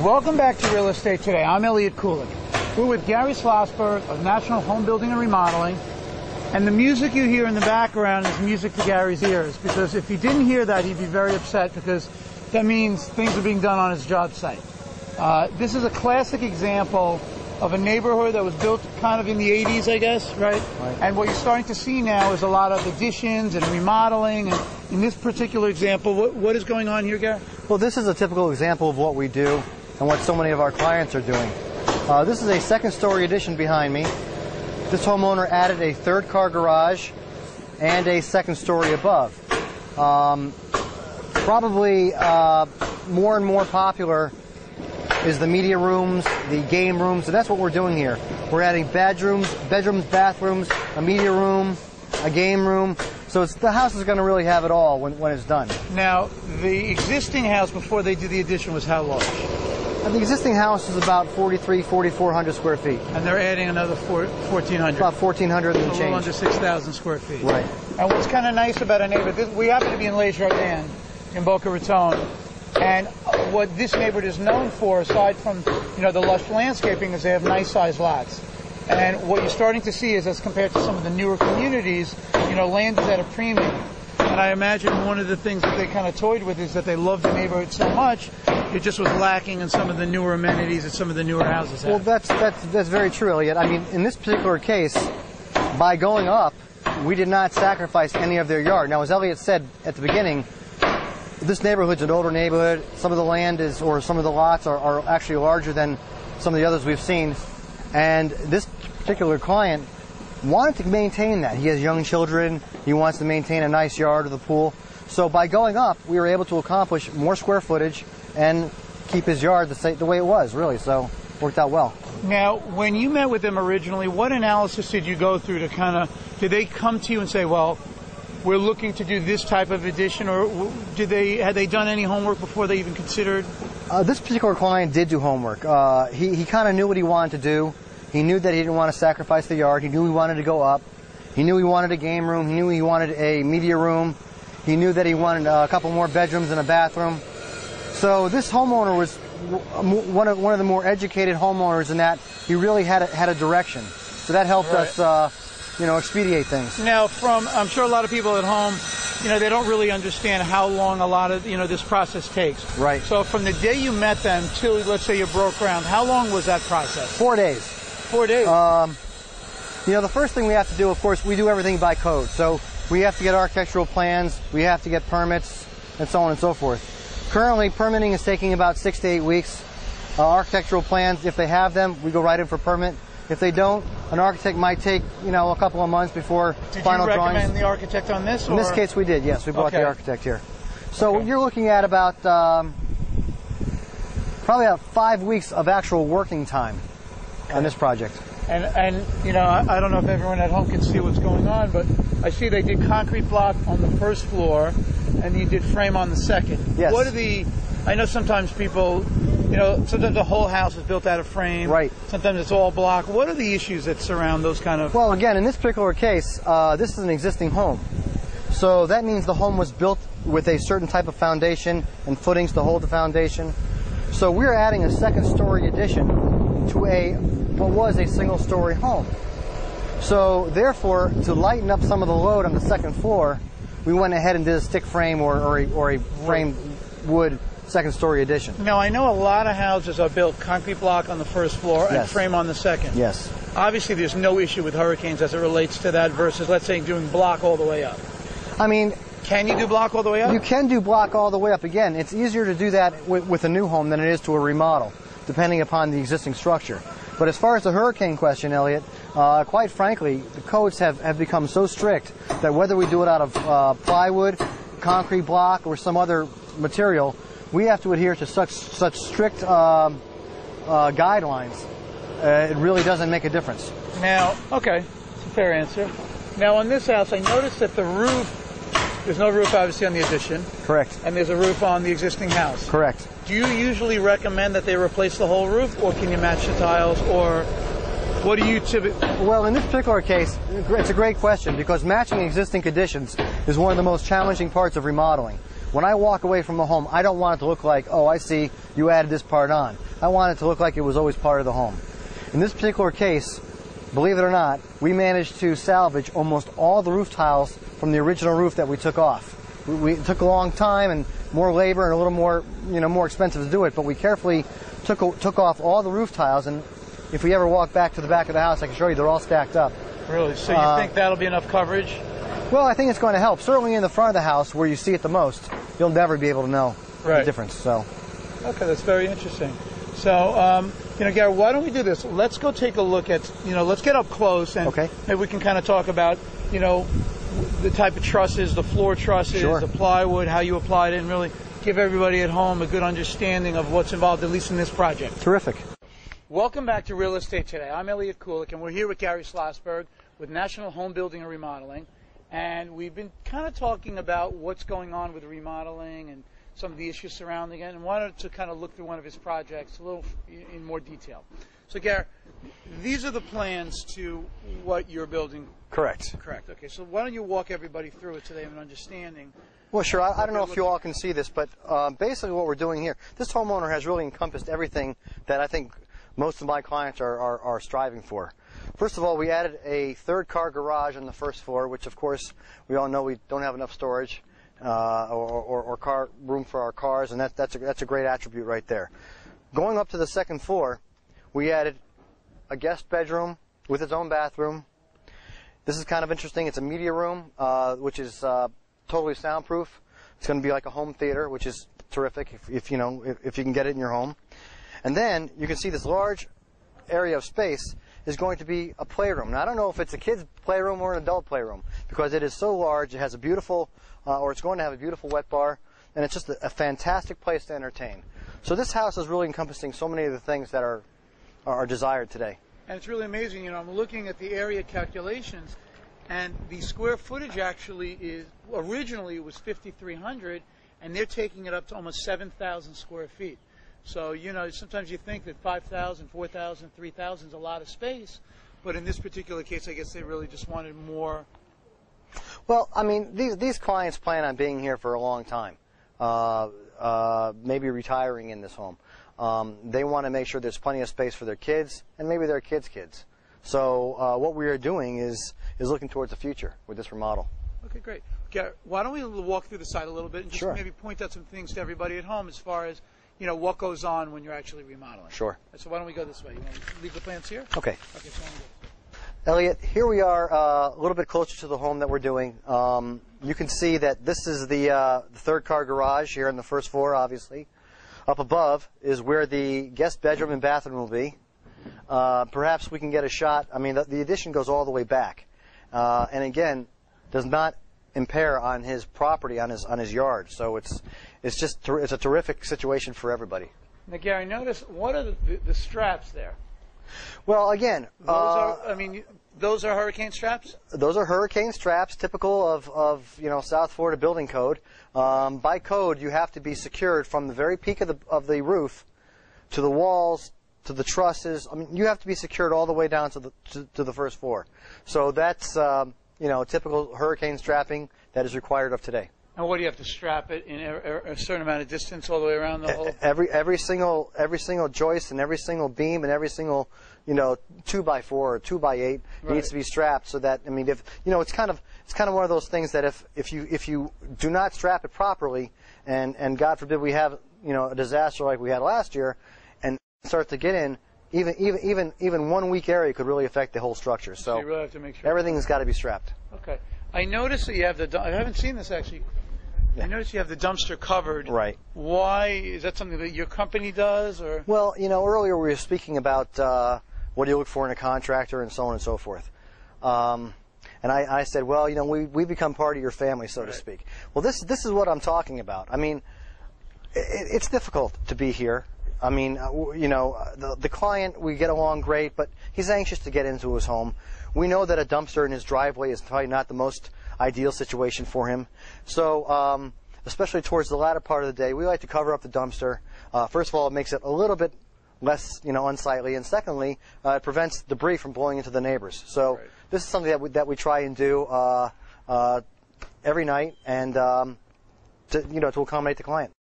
Welcome back to Real Estate Today. I'm Elliot Koolik. We're with Gary Schlossberg of National Home Building and Remodeling. And the music you hear in the background is music to Gary's ears, because if he didn't hear that, he'd be very upset, because that means things are being done on his job site. This is a classic example of a neighborhood that was built kind of in the 80s, I guess, right? And what you're starting to see now is a lot of additions and remodeling. And in this particular example, what is going on here, Gary? Well, this is a typical example of what we do and what so many of our clients are doing. This is a second-story addition behind me. This homeowner added a third-car garage and a second story above. Probably more and more popular is the media rooms, the game rooms, and that's what we're doing here. We're adding bedrooms, bathrooms, a media room, a game room. So the house is going to really have it all when it's done. Now, the existing house before they did the addition was how large? The existing house is about 4,400 square feet. And they're adding another 1,400. About 1,400 and a change. little under 6,000 square feet. Right. And what's kind of nice about a neighborhood, we happen to be in Les Jardins in Boca Raton, and what this neighborhood is known for, aside from the lush landscaping, is they have nice sized lots. And what you're starting to see is, as compared to some of the newer communities, land is at a premium. And I imagine one of the things that they kind of toyed with is that they love the neighborhood so much, it just was lacking in some of the newer amenities that some of the newer houses have. Well, that's very true, Elliot. I mean, in this particular case, by going up, we did not sacrifice any of their yard. Now, as Elliot said at the beginning, this neighborhood's an older neighborhood. Some of the land or some of the lots are actually larger than some of the others we've seen. And this particular client wanted to maintain that. He has young children. He wants to maintain a nice yard with a pool. So by going up, we were able to accomplish more square footage and keep his yard the way it was, really. So it worked out well. Now, when you met with them originally, what analysis did you go through to did they come to you and say, well, we're looking to do this type of addition, or had they done any homework before they even considered? This particular client did do homework. He kind of knew what he wanted to do. He knew that he didn't want to sacrifice the yard. He knew he wanted to go up. He knew he wanted a game room. He knew he wanted a media room. He knew that he wanted a couple more bedrooms and a bathroom. So this homeowner was one of the more educated homeowners in that he really had a direction. So that helped us, expedite things. Now, I'm sure a lot of people at home, they don't really understand how long a lot of this process takes. Right. So from the day you met them till, let's say, you broke ground, how long was that process? 4 days. 4 days. The first thing we have to do, of course, we do everything by code. So we have to get architectural plans, we have to get permits, and so on and so forth. Currently, permitting is taking about 6 to 8 weeks. Architectural plans, if they have them, we go right in for permit. If they don't, an architect might take, a couple of months before final drawings. Did you recommend the architect on this? In this case, we did, yes. We brought the architect here. So you're looking at about probably about 5 weeks of actual working time on this project. And I don't know if everyone at home can see what's going on, but I see they did concrete block on the first floor, and you did frame on the second. Yes. I know sometimes people, sometimes the whole house is built out of frame. Right. Sometimes it's all block. What are the issues that surround those kind of... Well, again, in this particular case, this is an existing home. So that means the home was built with a certain type of foundation and footings to hold the foundation. So we're adding a second-story addition to what was a single-story home. So therefore, to lighten up some of the load on the second floor, we went ahead and did a stick frame or a framed wood second-story addition. Now, I know a lot of houses are built concrete block on the first floor and frame on the second. Yes. Obviously, there's no issue with hurricanes as it relates to that versus, let's say, doing block all the way up. I mean... Can you do block all the way up? You can do block all the way up. Again, it's easier to do that with a new home than it is to a remodel, depending upon the existing structure. But as far as the hurricane question, Elliot, quite frankly, the codes have become so strict that whether we do it out of plywood, concrete block, or some other material, we have to adhere to such strict guidelines. It really doesn't make a difference. Now, okay, it's a fair answer. Now, on this house, I noticed that the roof, there's no roof obviously on the addition. Correct. And there's a roof on the existing house. Correct. Do you usually recommend that they replace the whole roof, or can you match the tiles, or what do you typically... Well, in this particular case, it's a great question, because matching existing conditions is one of the most challenging parts of remodeling. When I walk away from a home, I don't want it to look like, oh, I see you added this part on. I want it to look like it was always part of the home. In this particular case, believe it or not, we managed to salvage almost all the roof tiles from the original roof that we took off. It took a long time and more labor and a little more, more expensive to do it, but we carefully took off all the roof tiles, and if we ever walk back to the back of the house, I can show you they're all stacked up. Really? So you think that'll be enough coverage? Well, I think it's going to help. Certainly in the front of the house, where you see it the most, you'll never be able to know the difference. So. Okay, that's very interesting. So, Gary, why don't we do this? Let's go take a look at, let's get up close, and maybe we can kind of talk about, the type of trusses, the floor trusses, the plywood, how you applied it, and really give everybody at home a good understanding of what's involved, at least in this project. Terrific. Welcome back to Real Estate Today. I'm Elliot Koolik, and we're here with Gary Schlossberg with National Home Building and Remodeling. And we've been kind of talking about what's going on with remodeling and some of the issues surrounding it, and wanted to kind of look through one of his projects a little in more detail. So, Gary, these are the plans to what you're building. Correct. Correct. Okay, so why don't you walk everybody through it so they have an understanding. Well, sure. I don't know if you all can see this, but basically what we're doing here, this homeowner has really encompassed everything that I think most of my clients are striving for. First of all, we added a third car garage on the first floor, which of course we all know we don't have enough storage or car room for our cars, and that's a great attribute right there. Going up to the second floor, we added a guest bedroom with its own bathroom. This is kind of interesting. It's a media room, which is totally soundproof. It's going to be like a home theater, which is terrific if you can get it in your home. And then you can see this large area of space is going to be a playroom. Now, I don't know if it's a kid's playroom or an adult playroom, because it is so large. It has a beautiful, or it's going to have a beautiful wet bar, and it's just a fantastic place to entertain. So this house is really encompassing so many of the things that are desired today. And it's really amazing. I'm looking at the area calculations, and the square footage actually is, originally it was 5,300, and they're taking it up to almost 7,000 square feet. So, sometimes you think that 5,000, 4,000, 3,000 is a lot of space, but in this particular case, I guess they really just wanted more. Well, I mean, these clients plan on being here for a long time, maybe retiring in this home. They want to make sure there's plenty of space for their kids and maybe their kids' kids. So what we are doing is looking towards the future with this remodel. Okay, great. Gary, why don't we walk through the site a little bit and just maybe point out some things to everybody at home as far as what goes on when you're actually remodeling. Sure. So why don't we go this way? You want to leave the plans here? Okay. Okay, so Elliot, here we are a little bit closer to the home that we're doing. You can see that this is the third car garage here on the first floor, obviously. Up above is where the guest bedroom and bathroom will be. Perhaps we can get a shot. I mean, the addition goes all the way back. And again, does not impair on his property, on his yard. So it's a terrific situation for everybody. Now, Gary, notice what are the straps there? Well, again, those are hurricane straps. Those are hurricane straps, typical of South Florida building code. By code, you have to be secured from the very peak of the roof to the walls, to the trusses. I mean, you have to be secured all the way down to the first floor. So that's typical hurricane strapping that is required of today. And what do you have to strap it in a certain amount of distance all the way around the whole? Every single joist and every single beam and every single 2x4 or 2x8 needs to be strapped, so that if it's kind of one of those things that if you do not strap it properly, and God forbid we have a disaster like we had last year, and start to get in, even 1 weak area could really affect the whole structure. So you really have to make sure everything's got to be strapped. Okay. I noticed that you have I haven't seen this actually. I noticed you have the dumpster covered. Right. Why? Is that something that your company does, or? Well, earlier we were speaking about what do you look for in a contractor and so on and so forth. And I said, well, we become part of your family, so to speak. Well, this is what I'm talking about. I mean, it's difficult to be here. I mean, the client, we get along great, but he's anxious to get into his home. We know that a dumpster in his driveway is probably not the most ideal situation for him. So, especially towards the latter part of the day, we like to cover up the dumpster. First of all, it makes it a little bit less, unsightly, and secondly, it prevents debris from blowing into the neighbors. So, this is something that we try and do every night, and to accommodate the client.